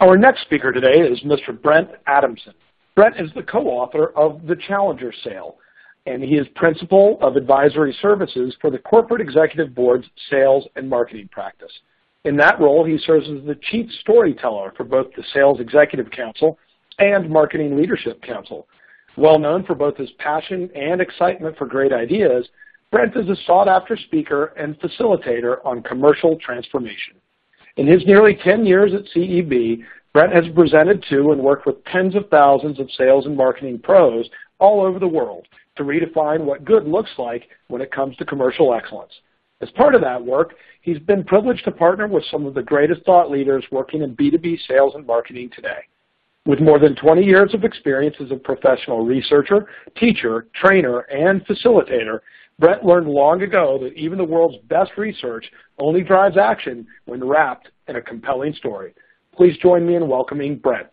Our next speaker today is Mr. Brent Adamson. Brent is the co-author of The Challenger Sale, and he is Principal of Advisory Services for the Corporate Executive Board's Sales and Marketing Practice. In that role, he serves as the Chief Storyteller for both the Sales Executive Council and Marketing Leadership Council. Well known for both his passion and excitement for great ideas, Brent is a sought-after speaker and facilitator on commercial transformation. In his nearly 10 years at CEB, Brent has presented to and worked with tens of thousands of sales and marketing pros all over the world to redefine what good looks like when it comes to commercial excellence. As part of that work, he's been privileged to partner with some of the greatest thought leaders working in B2B sales and marketing today. With more than 20 years of experience as a professional researcher, teacher, trainer, and facilitator, Brent learned long ago that even the world's best research only drives action when wrapped in a compelling story. Please join me in welcoming Brent.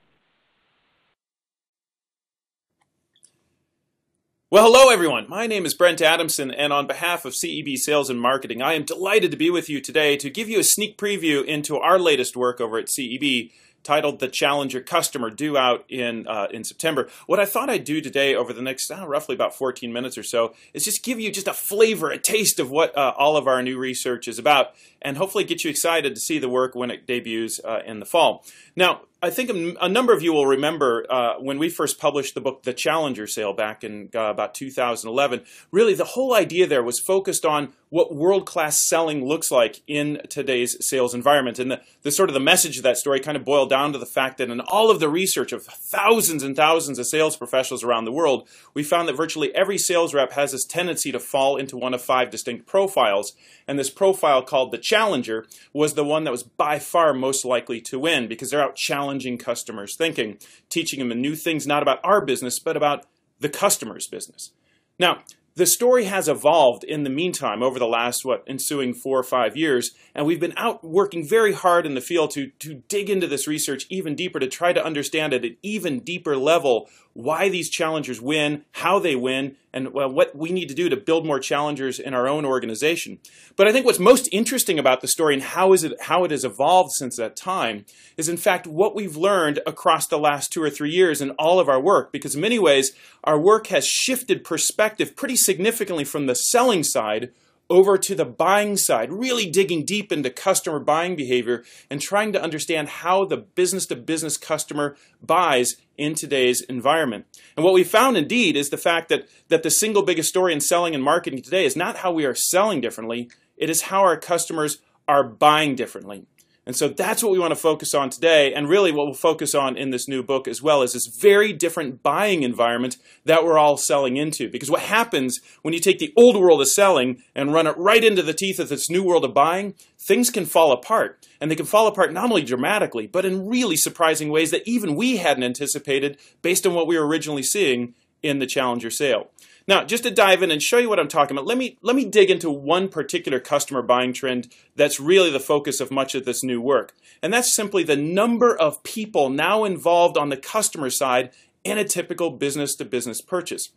Well, hello everyone. My name is Brent Adamson, and on behalf of CEB Sales and Marketing, I am delighted to be with you today to give you a sneak preview into our latest work over at CEB, titled The Challenger Customer, due out in September. What I thought I'd do today over the next roughly about 14 minutes or so is just give you just a flavor, a taste of what all of our new research is about, and hopefully get you excited to see the work when it debuts in the fall. Now, I think a number of you will remember when we first published the book, The Challenger Sale, back in about 2011. Really, the whole idea there was focused on what world-class selling looks like in today's sales environment. And the sort of the message of that story kind of boiled down to the fact that in all of the research of thousands and thousands of sales professionals around the world, we found that virtually every sales rep has this tendency to fall into one of 5 distinct profiles. And this profile, called the Challenger, was the one that was by far most likely to win, because they're out challenging customers' thinking, teaching them new things not about our business, but about the customer's business. Now, the story has evolved in the meantime over the last, ensuing 4 or 5 years, and we've been out working very hard in the field to dig into this research even deeper, to try to understand at an even deeper level why these challengers win, how they win, and what we need to do to build more challengers in our own organization. But I think what's most interesting about the story and how it has evolved since that time is, in fact, what we've learned across the last 2 or 3 years in all of our work, because in many ways, our work has shifted perspective pretty significantly from the selling side over to the buying side, really digging deep into customer buying behavior and trying to understand how the business-to-business customer buys in today's environment. And what we found indeed is the fact that the single biggest story in selling and marketing today is not how we are selling differently, it is how our customers are buying differently. And so that's what we want to focus on today, and really what we'll focus on in this new book as well is this very different buying environment that we're all selling into. Because what happens when you take the old world of selling and run it right into the teeth of this new world of buying, things can fall apart. And they can fall apart not only dramatically, but in really surprising ways that even we hadn't anticipated based on what we were originally seeing in the Challenger Sale. Now, just to dive in and show you what I'm talking about, let me dig into one particular customer buying trend that's really the focus of much of this new work. And that's simply the number of people now involved on the customer side in a typical business-to-business purchase.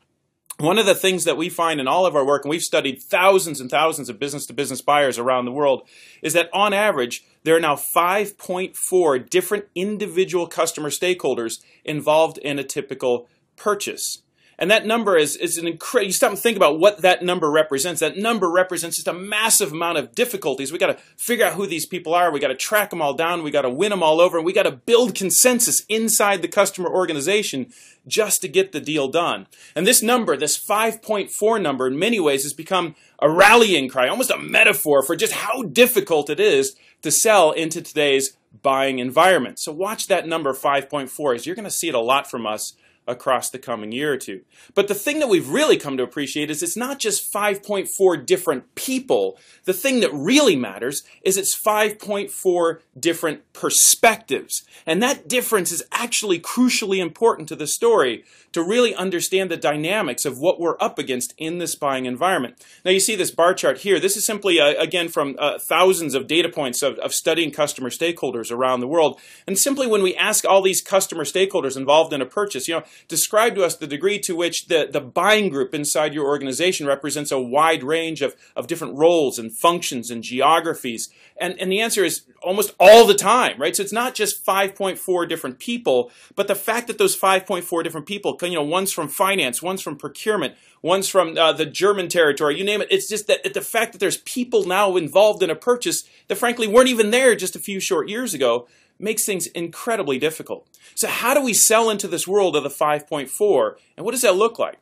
One of the things that we find in all of our work, and we've studied thousands and thousands of business-to-business buyers around the world, is that on average, there are now 5.4 different individual customer stakeholders involved in a typical purchase. And that number is an incredible, you stop and think about what that number represents. That number represents just a massive amount of difficulties. We got to figure out who these people are. We got to track them all down. We got to win them all over. And we got to build consensus inside the customer organization just to get the deal done. And this number, this 5.4 number, in many ways has become a rallying cry, almost a metaphor for just how difficult it is to sell into today's buying environment. So watch that number 5.4, as you're going to see it a lot from us across the coming year or two. But the thing that we've really come to appreciate is it's not just 5.4 different people. The thing that really matters is it's 5.4 different perspectives. And that difference is actually crucially important to the story to really understand the dynamics of what we're up against in this buying environment. Now you see this bar chart here. This is simply, again, from thousands of data points of studying customer stakeholders around the world. And simply when we ask all these customer stakeholders involved in a purchase, describe to us the degree to which the buying group inside your organization represents a wide range of different roles and functions and geographies. And the answer is almost all the time, right? So it's not just 5.4 different people, but the fact that those 5.4 different people, one's from finance, one's from procurement, one's from the German territory, you name it. It's just that the fact that there's people now involved in a purchase that frankly weren't even there just a few short years ago makes things incredibly difficult. So how do we sell into this world of the 5.4, and what does that look like?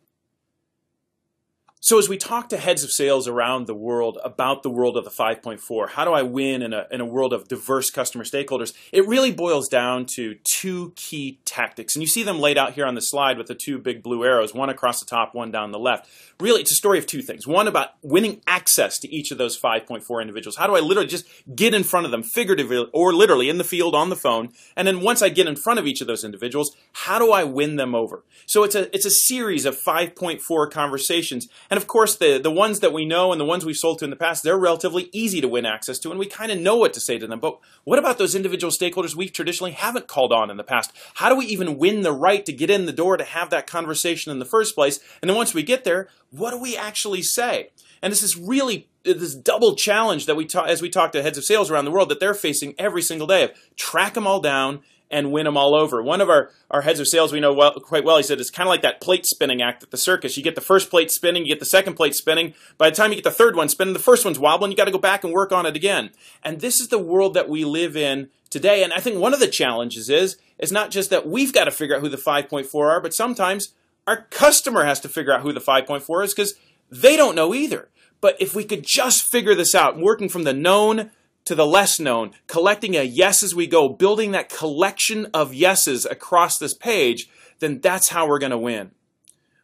So as we talk to heads of sales around the world about the world of the 5.4, how do I win in a world of diverse customer stakeholders? It really boils down to two key tactics. And you see them laid out here on the slide with the two big blue arrows, one across the top, one down the left. Really, it's a story of two things. One about winning access to each of those 5.4 individuals. How do I literally just get in front of them, figuratively or literally in the field on the phone? And then once I get in front of each of those individuals, how do I win them over? So it's a series of 5.4 conversations. And of course, the ones that we know and the ones we've sold to in the past, they're relatively easy to win access to, and we kind of know what to say to them. But what about those individual stakeholders we traditionally haven't called on in the past? How do we even win the right to get in the door to have that conversation in the first place? And then once we get there, what do we actually say? And this is really this double challenge that as we talk to heads of sales around the world that they're facing every single day of track them all down and win them all over. One of our heads of sales we know quite well, he said, it's kind of like that plate spinning act at the circus. You get the first plate spinning, you get the second plate spinning. By the time you get the third one spinning, the first one's wobbling, you got to go back and work on it again. And this is the world that we live in today. And I think one of the challenges is not just that we've got to figure out who the 5.4 are, but sometimes our customer has to figure out who the 5.4 is because they don't know either. But if we could just figure this out, working from the known to the less known, collecting a yes as we go, building that collection of yeses across this page, then that's how we're going to win.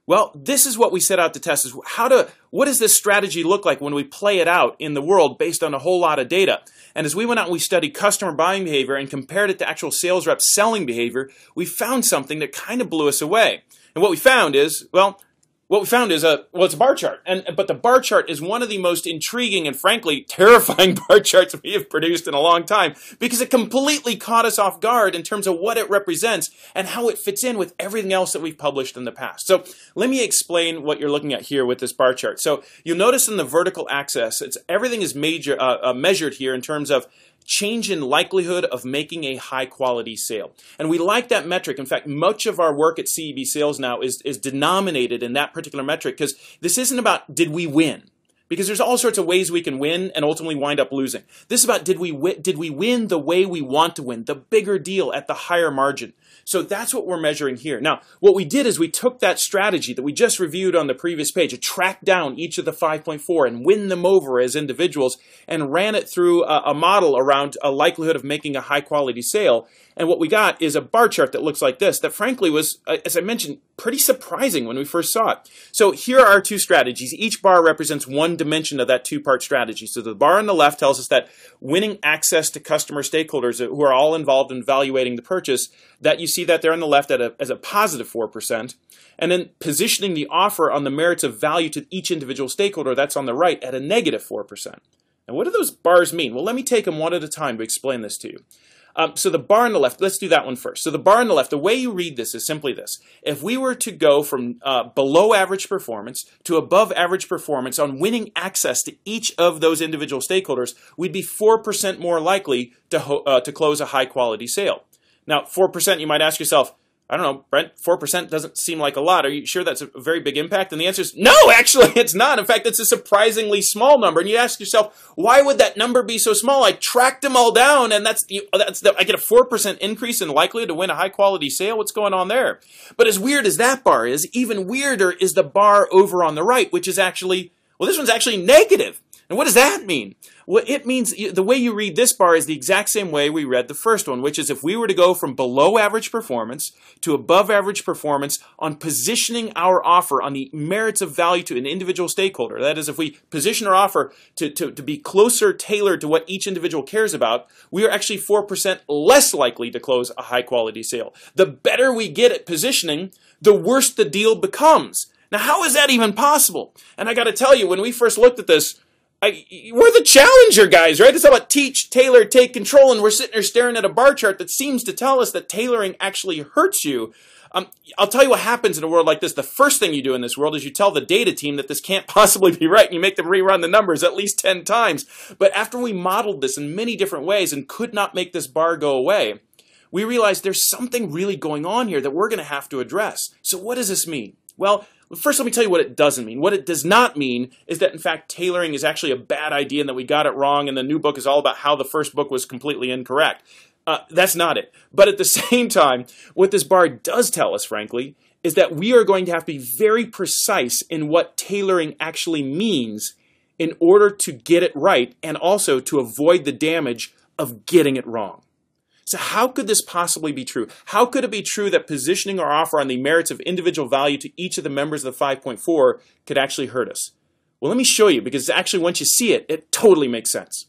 Well, this is what we set out to test. What does this strategy look like when we play it out in the world based on a whole lot of data? And as we went out and we studied customer buying behavior and compared it to actual sales rep selling behavior, we found something that kind of blew us away. And what we found is, it's a bar chart. But the bar chart is one of the most intriguing and frankly terrifying bar charts we have produced in a long time because it completely caught us off guard in terms of what it represents and how it fits in with everything else that we've published in the past. So let me explain what you're looking at here with this bar chart. So you'll notice in the vertical axis, everything is measured here in terms of change in likelihood of making a high-quality sale. And we like that metric. In fact, much of our work at CEB Sales now is denominated in that particular metric because this isn't about did we win? Because there's all sorts of ways we can win and ultimately wind up losing. This is about did we win the way we want to win, the bigger deal at the higher margin. So that's what we're measuring here. Now, what we did is we took that strategy that we just reviewed on the previous page, to track down each of the 5.4 and win them over as individuals, and ran it through a model around a likelihood of making a high-quality sale. And what we got is a bar chart that looks like this, that frankly was, as I mentioned, pretty surprising when we first saw it. So here are our two strategies. Each bar represents one dimension of that two-part strategy. So the bar on the left tells us that winning access to customer stakeholders who are all involved in evaluating the purchase, that you see that there on the left as a positive 4%. And then positioning the offer on the merits of value to each individual stakeholder, that's on the right, at a negative 4%. And what do those bars mean? Well, let me take them one at a time to explain this to you. So the bar on the left, let's do that one first. So the bar on the left, the way you read this is simply this. If we were to go from below average performance to above average performance on winning access to each of those individual stakeholders, we'd be 4% more likely to close a high quality sale. Now, 4%, you might ask yourself, I don't know, Brent, 4% doesn't seem like a lot. Are you sure that's a very big impact? And the answer is no, actually, it's not. In fact, it's a surprisingly small number. And you ask yourself, why would that number be so small? I tracked them all down, and I get a 4% increase in likelihood to win a high-quality sale. What's going on there? But as weird as that bar is, even weirder is the bar over on the right, which is actually, well, this one's actually negative. And what does that mean? Well, it means the way you read this bar is the exact same way we read the first one, which is if we were to go from below average performance to above average performance on positioning our offer on the merits of value to an individual stakeholder, that is, if we position our offer to be closer tailored to what each individual cares about, we are actually 4% less likely to close a high quality sale. The better we get at positioning, the worse the deal becomes. Now, how is that even possible? And I got to tell you, when we first looked at this, we're the challenger guys, right? It's all about teach, tailor, take control, and we're sitting there staring at a bar chart that seems to tell us that tailoring actually hurts you. I'll tell you what happens in a world like this. The first thing you do in this world is you tell the data team that this can't possibly be right, and you make them rerun the numbers at least 10 times. But after we modeled this in many different ways and could not make this bar go away, we realized there's something really going on here that we're going to have to address. So what does this mean? Well, first let me tell you what it doesn't mean. What it does not mean is that, in fact, tailoring is actually a bad idea and that we got it wrong and the new book is all about how the first book was completely incorrect. That's not it. But at the same time, what this bar does tell us, frankly, is that we are going to have to be very precise in what tailoring actually means in order to get it right and also to avoid the damage of getting it wrong. So how could this possibly be true? How could it be true that positioning our offer on the merits of individual value to each of the members of the 5.4 could actually hurt us? Well, let me show you, because actually once you see it, it totally makes sense.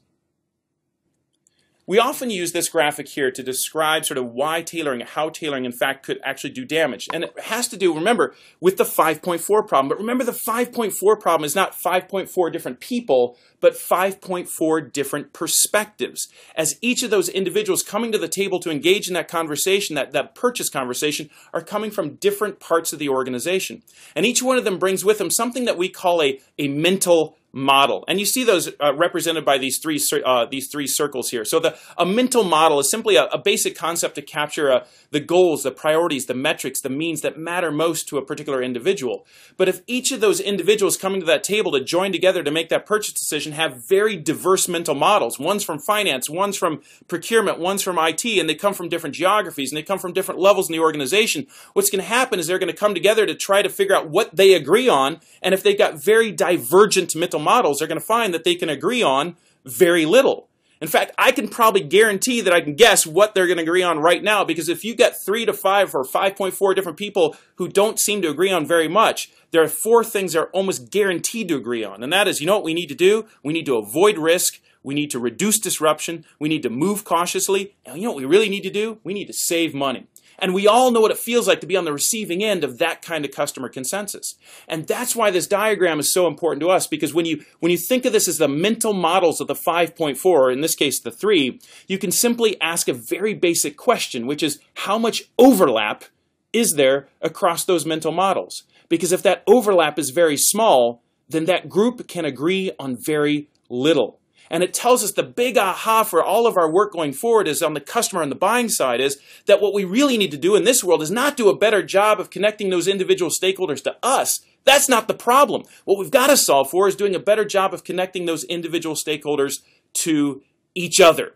We often use this graphic here to describe sort of why tailoring, how tailoring in fact could actually do damage. And it has to do, remember, with the 5.4 problem. But remember, the 5.4 problem is not 5.4 different people, but 5.4 different perspectives. As each of those individuals coming to the table to engage in that conversation, that purchase conversation, are coming from different parts of the organization. And each one of them brings with them something that we call a mental model. And you see those represented by these three circles here. So a mental model is simply a basic concept to capture the goals, the priorities, the metrics, the means that matter most to a particular individual. But if each of those individuals coming to that table to join together to make that purchase decision have very diverse mental models, one's from finance, one's from procurement, one's from IT, and they come from different geographies and they come from different levels in the organization, what's going to happen is they're going to come together to try to figure out what they agree on. And if they've got very divergent mental models, they're going to find that they can agree on very little. In fact, I can probably guarantee that I can guess what they're going to agree on right now, because if you've got 3 to 5 or 5.4 different people who don't seem to agree on very much, there are 4 things they're almost guaranteed to agree on. And that is, you know what we need to do? We need to avoid risk. We need to reduce disruption. We need to move cautiously. And you know what we really need to do? We need to save money. And we all know what it feels like to be on the receiving end of that kind of customer consensus. And that's why this diagram is so important to us, because when you think of this as the mental models of the 5.4, or in this case the 3, you can simply ask a very basic question, which is how much overlap is there across those mental models? Because if that overlap is very small, then that group can agree on very little. And it tells us the big aha for all of our work going forward is on the customer and the buying side is that what we really need to do in this world is not do a better job of connecting those individual stakeholders to us. That's not the problem. What we've got to solve for is doing a better job of connecting those individual stakeholders to each other.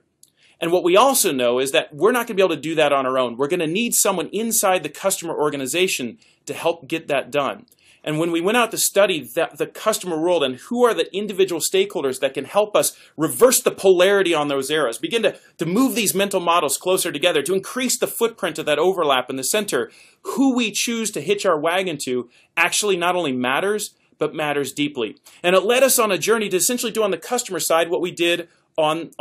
And what we also know is that we're not going to be able to do that on our own. We're going to need someone inside the customer organization to help get that done. And when we went out to study the customer world and who are the individual stakeholders that can help us reverse the polarity on those arrows, begin to move these mental models closer together, to increase the footprint of that overlap in the center, who we choose to hitch our wagon to actually not only matters, but matters deeply. And it led us on a journey to essentially do on the customer side what we did on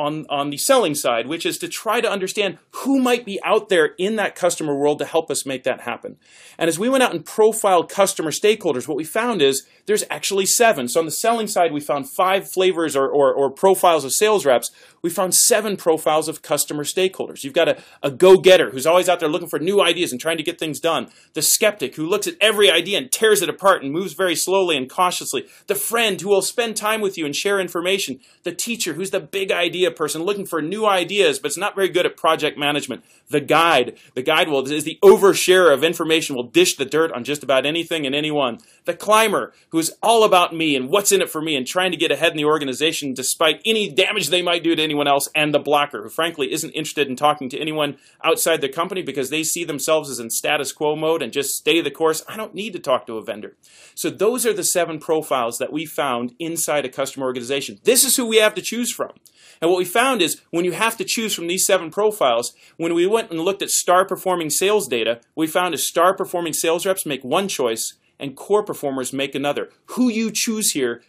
the selling side, which is to try to understand who might be out there in that customer world to help us make that happen. And as we went out and profiled customer stakeholders, what we found is there's actually 7. So on the selling side, we found 5 flavors or profiles of sales reps. We found 7 profiles of customer stakeholders. You've got a go-getter who's always out there looking for new ideas and trying to get things done. The skeptic who looks at every idea and tears it apart and moves very slowly and cautiously. The friend who will spend time with you and share information. The teacher who's the big idea person looking for new ideas but is not very good at project management. The guide is the oversharer of information, will dish the dirt on just about anything and anyone. The climber who is all about me and what's in it for me and trying to get ahead in the organization despite any damage they might do to anyone else. And the blocker who frankly isn't interested in talking to anyone outside the company because they see themselves as in status quo mode and just stay the course. I don't need to talk to a vendor. So those are the 7 profiles that we found inside a customer organization. This is who we have to choose from. And what we found is when you have to choose from these 7 profiles, when we went and looked at star performing sales data, we found is star performing sales reps make one choice and core performers make another. Who you choose here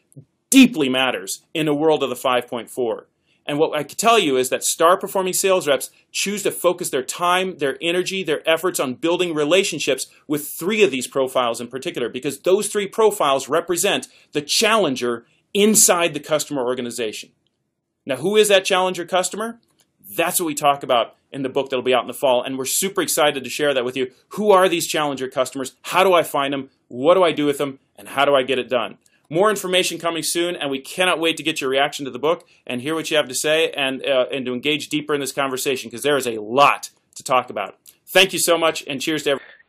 deeply matters in a world of the 5.4. And what I can tell you is that star performing sales reps choose to focus their time, their energy, their efforts on building relationships with 3 of these profiles in particular, because those 3 profiles represent the challenger inside the customer organization. Now, who is that challenger customer? That's what we talk about in the book that'll be out in the fall, and we're super excited to share that with you. Who are these challenger customers? How do I find them? What do I do with them? And how do I get it done? More information coming soon, and we cannot wait to get your reaction to the book and hear what you have to say and to engage deeper in this conversation, because there is a lot to talk about. Thank you so much, and cheers to everyone.